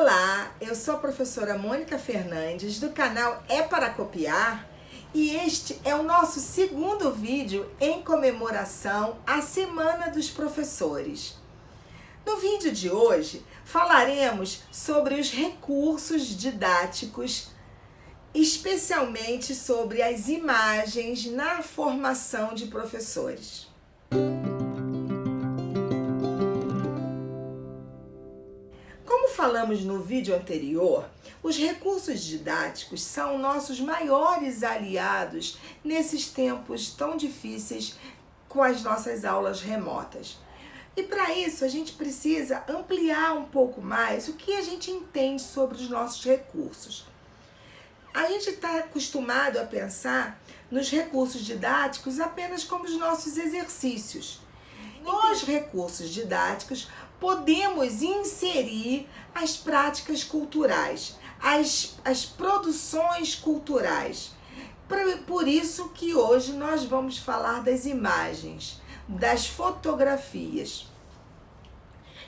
Olá, eu sou a professora Mônica Fernandes do canal É Para Copiar e este é o nosso segundo vídeo em comemoração à Semana dos Professores. No vídeo de hoje falaremos sobre os recursos didáticos, especialmente sobre as imagens na formação de professores. Como falamos no vídeo anterior, os recursos didáticos são nossos maiores aliados nesses tempos tão difíceis com as nossas aulas remotas. E para isso a gente precisa ampliar um pouco mais o que a gente entende sobre os nossos recursos. A gente está acostumado a pensar nos recursos didáticos apenas como os nossos exercícios. Nos recursos didáticos podemos inserir as práticas culturais, as produções culturais. Por isso que hoje nós vamos falar das imagens, das fotografias.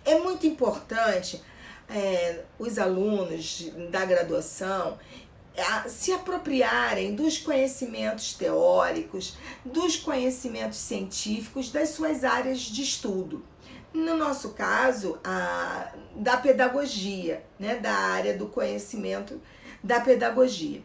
É muito importante os alunos da graduação se apropriarem dos conhecimentos teóricos, dos conhecimentos científicos, das suas áreas de estudo. No nosso caso, da pedagogia, da área do conhecimento da pedagogia.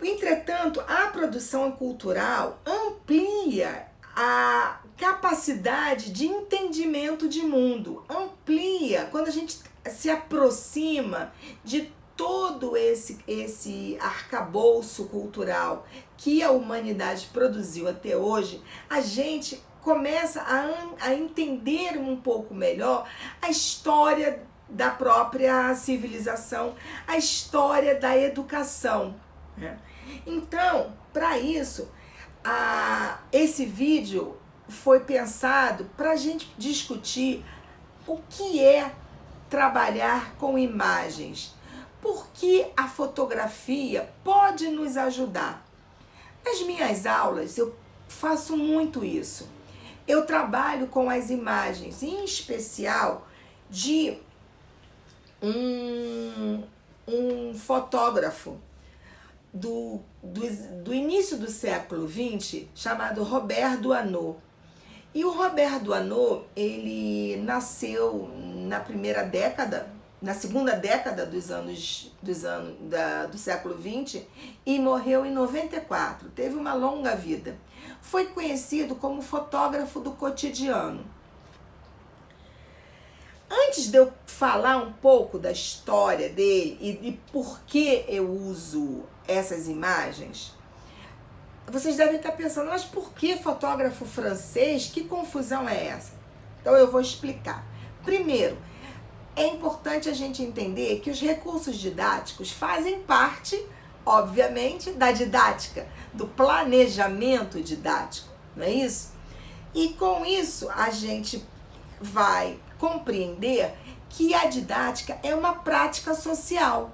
Entretanto, a produção cultural amplia a capacidade de entendimento de mundo, amplia quando a gente se aproxima de todo esse arcabouço cultural que a humanidade produziu até hoje, a gente começa a entender um pouco melhor a história da própria civilização, a história da educação. Então, para isso, esse vídeo foi pensado para a gente discutir o que é trabalhar com imagens. Por que a fotografia pode nos ajudar? Nas minhas aulas eu faço muito isso. Eu trabalho com as imagens, em especial de um fotógrafo do início do século XX, chamado Robert Doisneau. E o Robert Doisneau, ele nasceu na segunda década do século XX e morreu em 94. Teve uma longa vida. Foi conhecido como fotógrafo do cotidiano. Antes de eu falar um pouco da história dele e por que eu uso essas imagens, vocês devem estar pensando, mas por que fotógrafo francês? Que confusão é essa? Então eu vou explicar. Primeiro, é importante a gente entender que os recursos didáticos fazem parte, obviamente, da didática, do planejamento didático, não é isso? E com isso a gente vai compreender que a didática é uma prática social.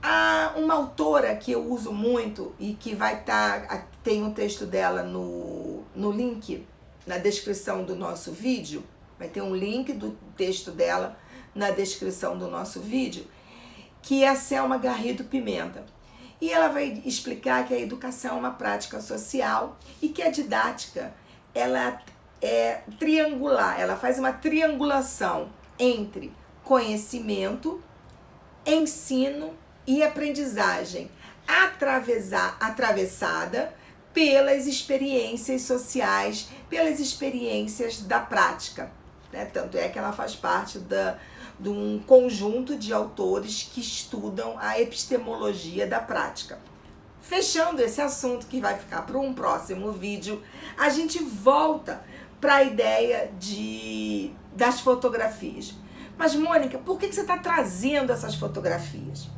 Há uma autora que eu uso muito e que vai estar, tem um texto dela no link, na descrição do nosso vídeo, vai ter um link do texto dela na descrição do nosso vídeo, que é a Selma Garrido Pimenta. E ela vai explicar que a educação é uma prática social e que a didática, ela é triangular, ela faz uma triangulação entre conhecimento, ensino e aprendizagem, atravessada pelas experiências sociais, pelas experiências da prática. Tanto é que ela faz parte de um conjunto de autores que estudam a epistemologia da prática. Fechando esse assunto, que vai ficar para um próximo vídeo, a gente volta para a ideia das fotografias. Mas, Mônica, por que você está trazendo essas fotografias?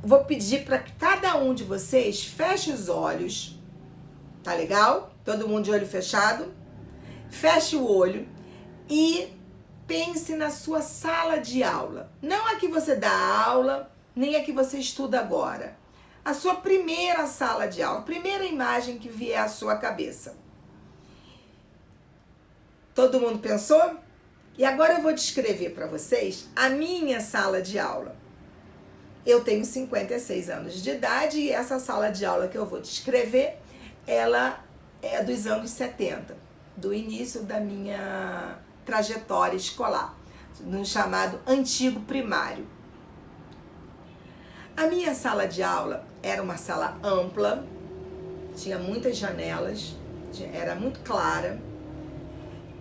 Vou pedir para que cada um de vocês feche os olhos, tá legal? Todo mundo de olho fechado? Feche o olho e pense na sua sala de aula. Não a que você dá aula, nem a que você estuda agora. A sua primeira sala de aula, a primeira imagem que vier à sua cabeça. Todo mundo pensou? E agora eu vou descrever para vocês a minha sala de aula. Eu tenho 56 anos de idade e essa sala de aula que eu vou descrever, ela é dos anos 70, do início da minha trajetória escolar, no chamado antigo primário. A minha sala de aula era uma sala ampla, tinha muitas janelas, era muito clara,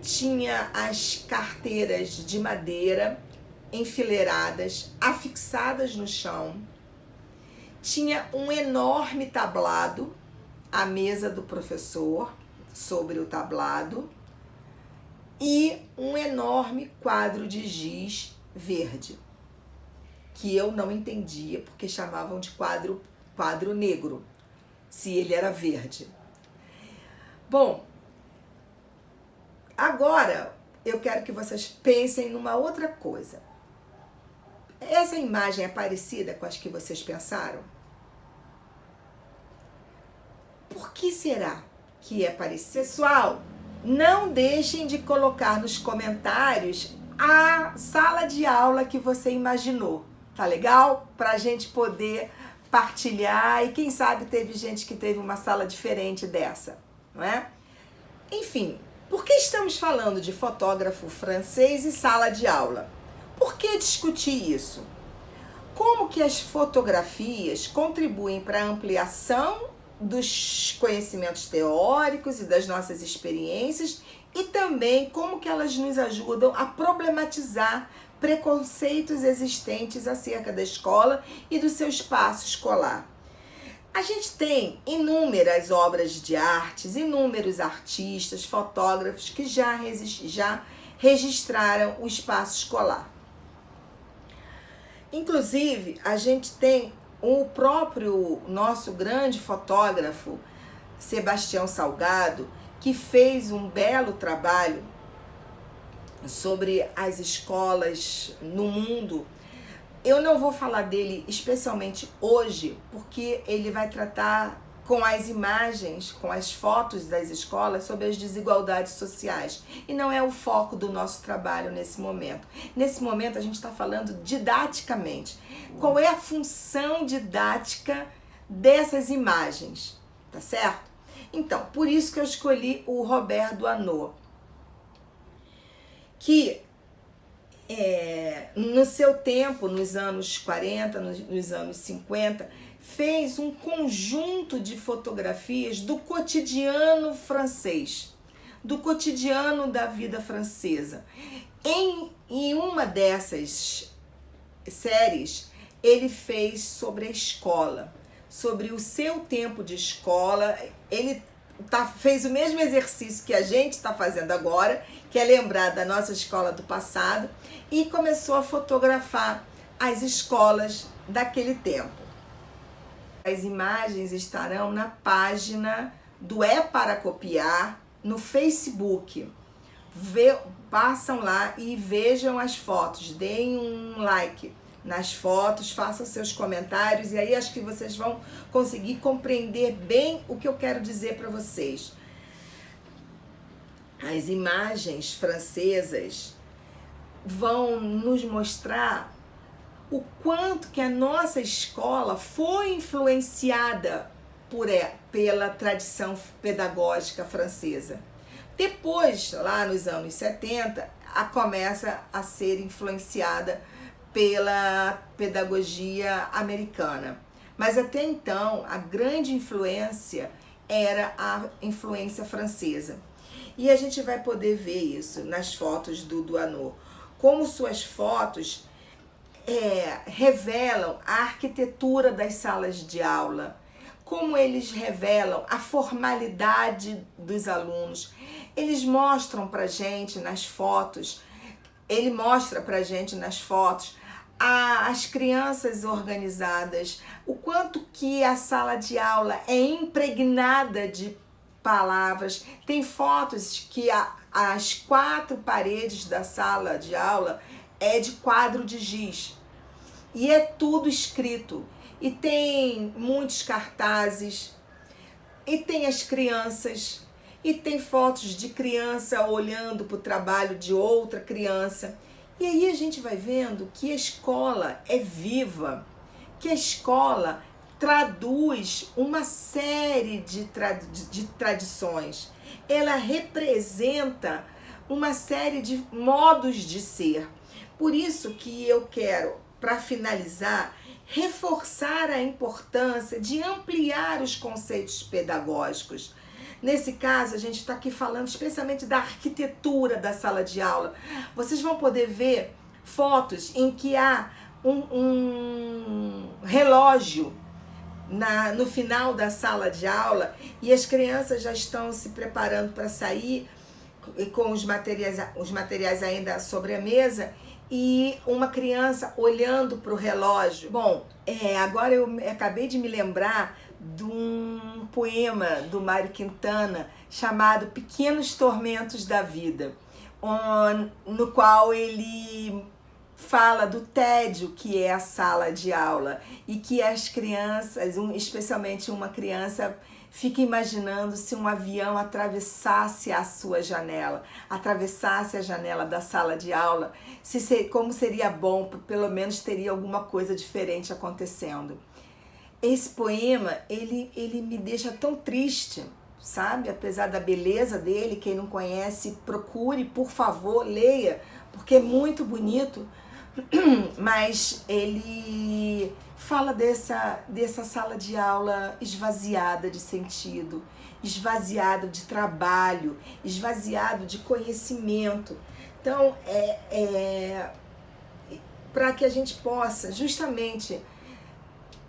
tinha as carteiras de madeira enfileiradas, afixadas no chão, tinha um enorme tablado, a mesa do professor sobre o tablado e um enorme quadro de giz verde, que eu não entendia porque chamavam de quadro negro, se ele era verde. Bom, agora eu quero que vocês pensem numa outra coisa. Essa imagem é parecida com as que vocês pensaram? Por que será que é parecida? Pessoal, não deixem de colocar nos comentários a sala de aula que você imaginou, tá legal? Pra gente poder partilhar e quem sabe teve gente que teve uma sala diferente dessa, não é? Enfim, por que estamos falando de fotógrafo francês e sala de aula? Por que discutir isso? Como que as fotografias contribuem para a ampliação dos conhecimentos teóricos e das nossas experiências e também como que elas nos ajudam a problematizar preconceitos existentes acerca da escola e do seu espaço escolar. A gente tem inúmeras obras de artes, inúmeros artistas, fotógrafos que já registraram o espaço escolar. Inclusive, a gente tem o próprio nosso grande fotógrafo, Sebastião Salgado, que fez um belo trabalho sobre as escolas no mundo. Eu não vou falar dele especialmente hoje, porque ele vai tratar com as imagens, com as fotos das escolas sobre as desigualdades sociais. E não é o foco do nosso trabalho nesse momento. Nesse momento a gente está falando didaticamente. Qual é a função didática dessas imagens, tá certo? Então, por isso que eu escolhi o Robert Doisneau, que no seu tempo, nos anos 40, nos anos 50, fez um conjunto de fotografias do cotidiano francês, do cotidiano da vida francesa. Em uma dessas séries, ele fez sobre a escola, sobre o seu tempo de escola. Ele fez o mesmo exercício que a gente está fazendo agora, que é lembrar da nossa escola do passado, e começou a fotografar as escolas daquele tempo. As imagens estarão na página do É Para Copiar no Facebook. Passam lá e vejam as fotos, deem um like nas fotos, façam seus comentários e aí acho que vocês vão conseguir compreender bem o que eu quero dizer para vocês. As imagens francesas vão nos mostrar o quanto que a nossa escola foi influenciada pela tradição pedagógica francesa. Depois, lá nos anos 70, começa a ser influenciada pela pedagogia americana. Mas até então, a grande influência era a influência francesa. E a gente vai poder ver isso nas fotos do Doisneau. Como suas fotos revelam a arquitetura das salas de aula, como eles revelam a formalidade dos alunos. Eles mostram pra gente nas fotos, ele mostra pra gente nas fotos as crianças organizadas, o quanto que a sala de aula é impregnada de palavras. Tem fotos que as 4 paredes da sala de aula é de quadro de giz. E é tudo escrito. E tem muitos cartazes. E tem as crianças. e tem fotos de criança olhando para o trabalho de outra criança. E aí a gente vai vendo que a escola é viva, que a escola traduz uma série de tradições. Ela representa uma série de modos de ser. Por isso que eu quero, para finalizar, reforçar a importância de ampliar os conceitos pedagógicos. Nesse caso, a gente está aqui falando especialmente da arquitetura da sala de aula. Vocês vão poder ver fotos em que há um relógio no final da sala de aula e as crianças já estão se preparando para sair com os materiais ainda sobre a mesa e uma criança olhando para o relógio. Bom, agora eu acabei de me lembrar de um poema do Mário Quintana chamado Pequenos Tormentos da Vida, no qual ele fala do tédio que é a sala de aula e que as crianças, especialmente uma criança, fica imaginando se um avião atravessasse a sua janela, atravessasse a janela da sala de aula, como seria bom, pelo menos teria alguma coisa diferente acontecendo. Esse poema, ele me deixa tão triste, sabe? Apesar da beleza dele, quem não conhece, procure, por favor, leia, porque é muito bonito. Mas ele fala dessa sala de aula esvaziada de sentido, esvaziado de trabalho, esvaziado de conhecimento. Então, para que a gente possa justamente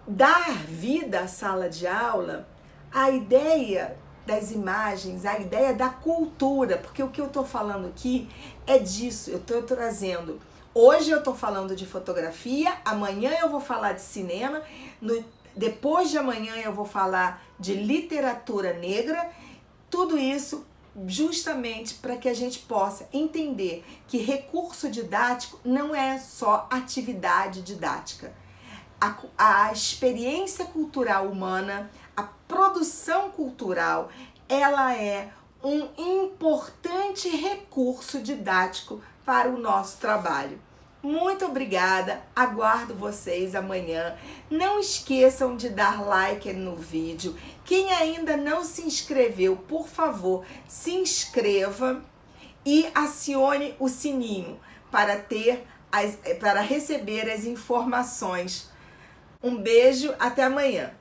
dar vida à sala de aula, a ideia das imagens, a ideia da cultura, porque o que eu estou falando aqui é disso, eu estou trazendo. Hoje eu estou falando de fotografia, amanhã eu vou falar de cinema, depois de amanhã eu vou falar de literatura negra, tudo isso justamente para que a gente possa entender que recurso didático não é só atividade didática. A experiência cultural humana, a produção cultural, ela é um importante recurso didático para o nosso trabalho. Muito obrigada, aguardo vocês amanhã. Não esqueçam de dar like no vídeo. Quem ainda não se inscreveu, por favor, se inscreva e acione o sininho para receber as informações. Um beijo, até amanhã.